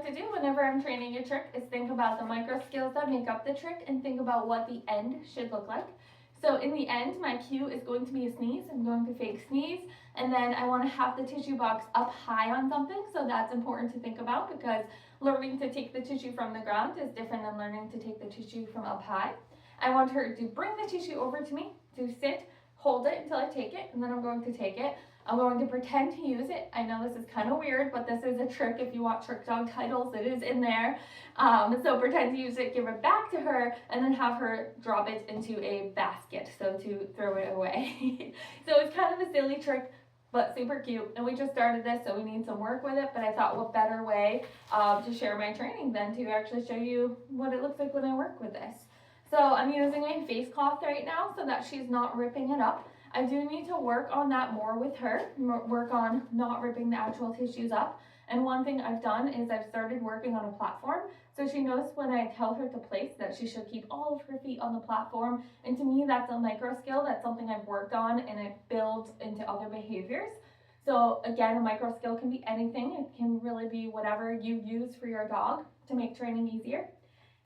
like to do whenever I'm training a trick is think about the micro skills that make up the trick and think about what the end should look like. So in the end, my cue is going to be a sneeze. I'm going to fake sneeze, and then I want to have the tissue box up high on something. So that's important to think about because learning to take the tissue from the ground is different than learning to take the tissue from up high. I want her to bring the tissue over to me, to sit, hold it until I take it, and then I'm going to take it. I'm going to pretend to use it. I know this is kind of weird, but this is a trick. If you want Trick Dog titles, it is in there. So pretend to use it, give it back to her, and then have her drop it into a basket, so to throw it away. So it's kind of a silly trick, but super cute. And we just started this, so we need some work with it, but I thought what better way to share my training than to actually show you what it looks like when I work with this. So I'm using my face cloth right now so that she's not ripping it up. I do need to work on that more with her, work on not ripping the actual tissues up. And one thing I've done is I've started working on a platform. So she knows when I tell her to place that she should keep all of her feet on the platform. And to me, that's a micro skill. That's something I've worked on and it builds into other behaviors. So again, a micro skill can be anything. It can really be whatever you use for your dog to make training easier.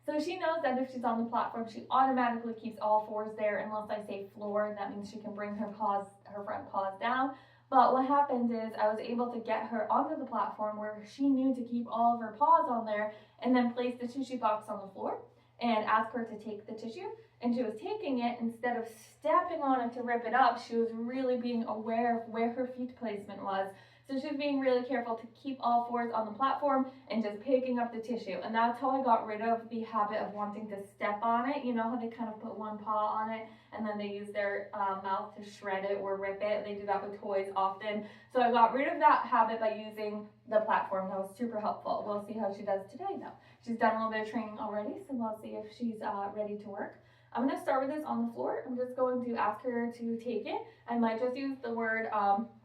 So she knows that if she's on the platform, she automatically keeps all fours there unless I say floor. That means she can bring her paws, her front paws down. But what happened is I was able to get her onto the platform where she knew to keep all of her paws on there and then place the tissue box on the floor and ask her to take the tissue. And she was taking it, instead of stepping on it to rip it up, she was really being aware of where her feet placement was. So she was being really careful to keep all fours on the platform and just picking up the tissue. And that's how I got rid of the habit of wanting to step on it. You know how they kind of put one paw on it and then they use their mouth to shred it or rip it. They do that with toys often. So I got rid of that habit by using the platform. That was super helpful. We'll see how she does today though. She's done a little bit of training already, so we'll see if she's ready to work. I'm going to start with this on the floor. I'm just going to ask her to take it. I might just use the word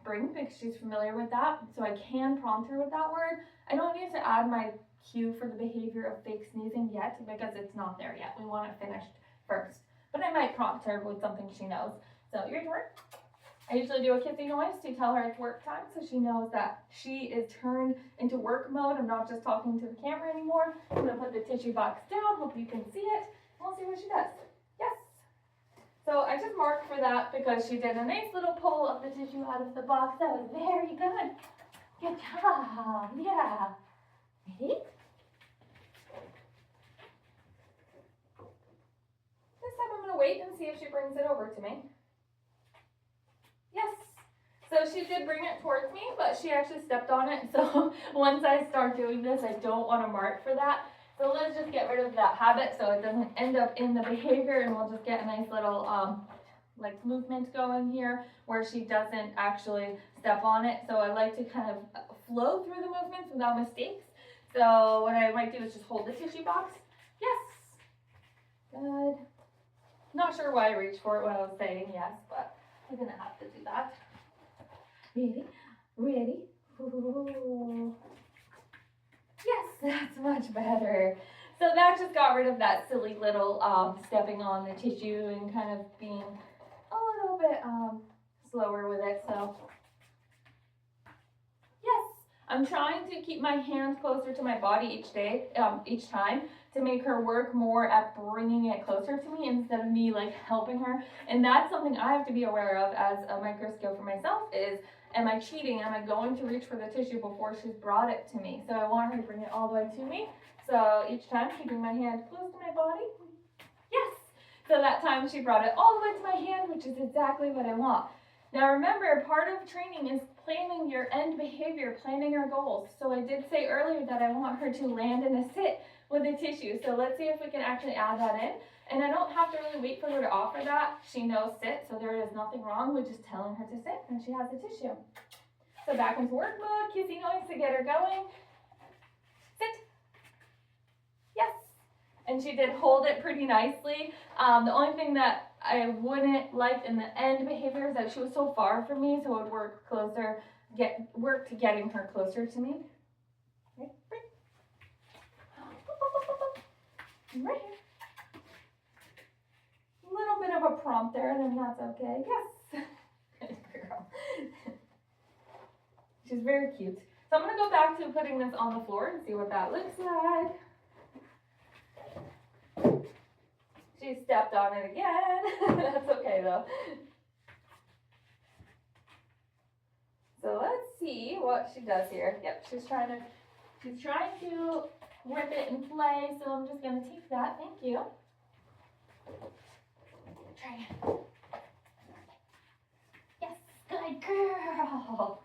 bring because she's familiar with that. So I can prompt her with that word. I don't need to add my cue for the behavior of fake sneezing yet because it's not there yet. We want it finished first. But I might prompt her with something she knows. So your turn. I usually do a kissy noise to tell her it's work time so she knows that she is turned into work mode. I'm not just talking to the camera anymore. I'm going to put the tissue box down. Hope you can see it. We'll see what she does. Yes. So I just marked for that because she did a nice little pull of the tissue out of the box. That was very good. Good job. Yeah. Ready? This time I'm going to wait and see if she brings it over to me. Yes. So she did bring it towards me, but she actually stepped on it. So once I start doing this, I don't want to mark for that. So let's just get rid of that habit so it doesn't end up in the behavior, and we'll just get a nice little like movement going here where she doesn't actually step on it. So I like to kind of flow through the movements without mistakes. So what I might do is just hold the tissue box. Yes. Good. Not sure why I reached for it when I was saying yes, but I'm gonna have to do that. Ready? Ready? Ooh. Yes, that's much better. So that just got rid of that silly little stepping on the tissue and kind of being a little bit slower with it. So yes, I'm trying to keep my hand closer to my body each time to make her work more at bringing it closer to me instead of me like helping her. And that's something I have to be aware of as a micro skill for myself is, am I cheating? Am I going to reach for the tissue before she's brought it to me? So I want her to bring it all the way to me. So each time keeping my hand close to my body. Yes. So that time she brought it all the way to my hand, which is exactly what I want. Now remember, part of training is planning your end behavior, planning your goals. So I did say earlier that I want her to land in a sit with a tissue. So let's see if we can actually add that in. And I don't have to really wait for her to offer that. She knows sit, so there is nothing wrong with just telling her to sit and she has the tissue. So back into work mode, kissy noise to get her going. Sit. Yes. And she did hold it pretty nicely. The only thing that I wouldn't like in the end behavior is that she was so far from me, so it would work closer, work to getting her closer to me. Right, right here. A little bit of a prompt there, and then that's okay. Yes. Good girl. She's very cute. So I'm gonna go back to putting this on the floor and see what that looks like. She stepped on it again. That's okay though. So let's see what she does here. Yep, she's trying to rip it and play, so I'm just gonna take that. Thank you. Try it. Yes, good girl.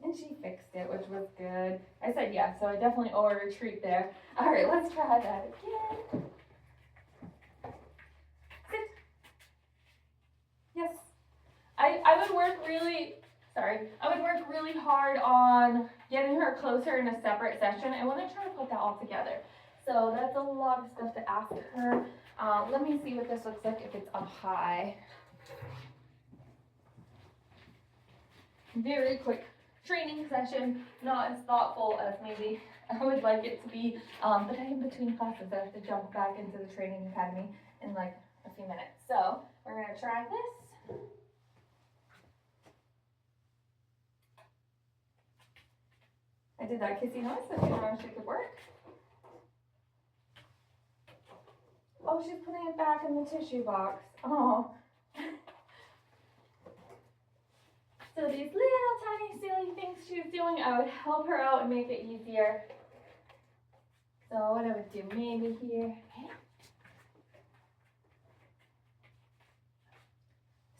And she fixed it, which was good. I said yes, so I definitely owe her a treat there. All right, let's try that again. Sit. Yes. I would work really hard on getting her closer in a separate session. I want to try to put that all together. So that's a lot of stuff to ask her. Let me see what this looks like if it's up high. Very quick training session, not as thoughtful as maybe I would like it to be, but I'm in between classes. I have to jump back into the training academy in like a few minutes. So we're gonna try this. I did that kissy noise so she knows she could work. Oh, she's putting it back in the tissue box. Oh. So these little tiny silly things she's doing, I would help her out and make it easier. So what I would do maybe here. Okay.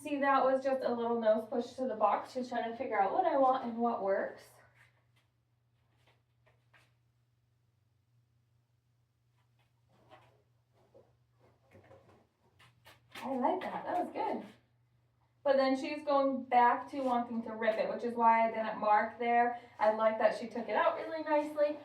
See, that was just a little nose push to the box. She's trying to figure out what I want and what works. I like that. That was good. But then she's going back to wanting to rip it, which is why I didn't mark there. I like that she took it out really nicely.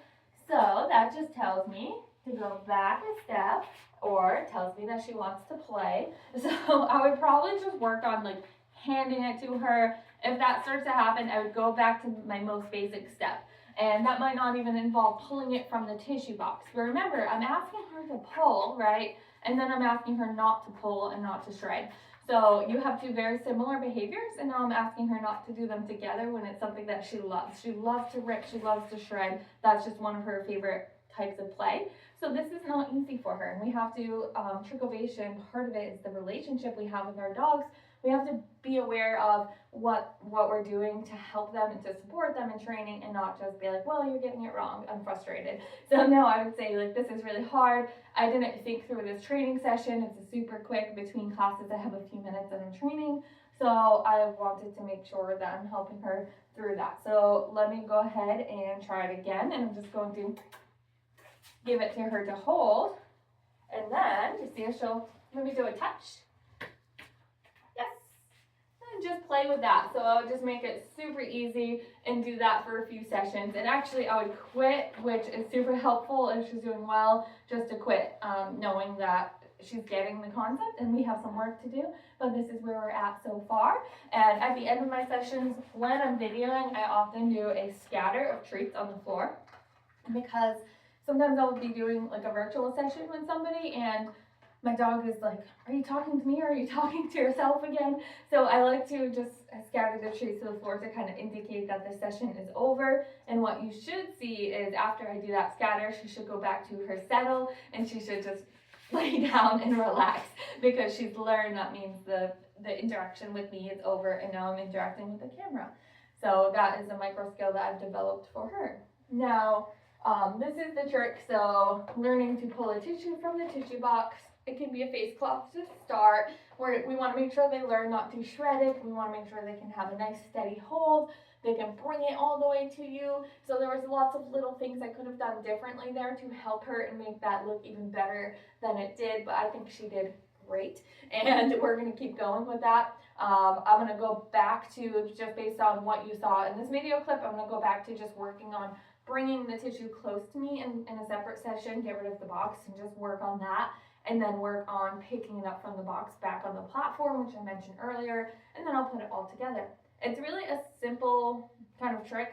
So that just tells me to go back a step, or it tells me that she wants to play. So I would probably just work on like handing it to her. If that starts to happen, I would go back to my most basic step. And that might not even involve pulling it from the tissue box. But remember, I'm asking her to pull, right? And then I'm asking her not to pull and not to shred. So you have two very similar behaviors, and now I'm asking her not to do them together when it's something that she loves. She loves to rip, she loves to shred. That's just one of her favorite types of play. So this is not easy for her, and we have to, trick ovation, part of it is the relationship we have with our dogs. We have to be aware of what we're doing to help them and to support them in training, and not just be like, well, you're getting it wrong, I'm frustrated. So no, I would say like, this is really hard. I didn't think through this training session. It's a super quick between classes. I have a few minutes and I'm training. So I wanted to make sure that I'm helping her through that. So let me go ahead and try it again. And I'm just going to give it to her to hold. And then to see if she'll maybe do a touch. Just play with that. So I would just make it super easy and do that for a few sessions. And actually I would quit, which is super helpful if she's doing well, just to quit, knowing that she's getting the concept and we have some work to do. But this is where we're at so far. And at the end of my sessions, when I'm videoing, I often do a scatter of treats on the floor, because sometimes I'll be doing like a virtual session with somebody and my dog is like, are you talking to me or are you talking to yourself again? So I like to just scatter the treats to the floor to kind of indicate that the session is over. And what you should see is after I do that scatter, she should go back to her settle and she should just lay down and relax, because she's learned that means the interaction with me is over and now I'm interacting with the camera. So that is a micro skill that I've developed for her. Now, this is the trick. So learning to pull a tissue from the tissue box. It can be a face cloth to start, where we want to make sure they learn not to shred it. We want to make sure they can have a nice steady hold. They can bring it all the way to you. So there was lots of little things I could have done differently there to help her and make that look even better than it did. But I think she did great, and we're going to keep going with that. I'm going to go back to, just based on what you saw in this video clip, I'm going to go back to just working on bringing the tissue close to me in a separate session, get rid of the box and just work on that. And then work on picking it up from the box back on the platform, which I mentioned earlier, and then I'll put it all together. It's really a simple kind of trick,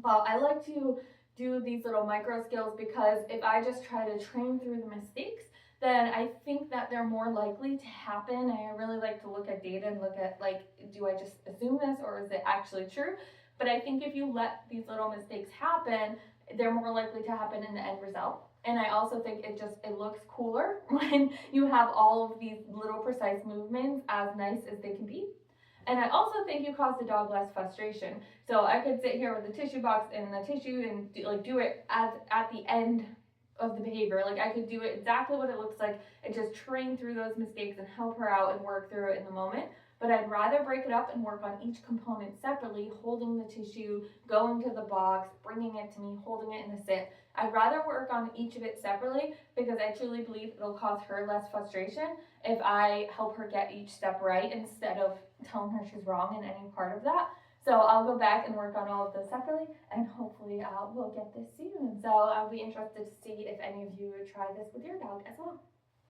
but I like to do these little micro skills, because if I just try to train through the mistakes, then I think that they're more likely to happen. I really like to look at data and look at, like, do I just assume this or is it actually true? But I think if you let these little mistakes happen, they're more likely to happen in the end result. And I also think it looks cooler when you have all of these little precise movements, as nice as they can be. And I also think you cause the dog less frustration. So I could sit here with the tissue box and the tissue and do it at the end of the behavior. Like, I could do it exactly what it looks like and just train through those mistakes and help her out and work through it in the moment. But I'd rather break it up and work on each component separately, holding the tissue, going to the box, bringing it to me, holding it in a sit. I'd rather work on each of it separately, because I truly believe it'll cause her less frustration if I help her get each step right instead of telling her she's wrong in any part of that. So I'll go back and work on all of those separately, and hopefully we'll get this soon. So I'll be interested to see if any of you try this with your dog as well.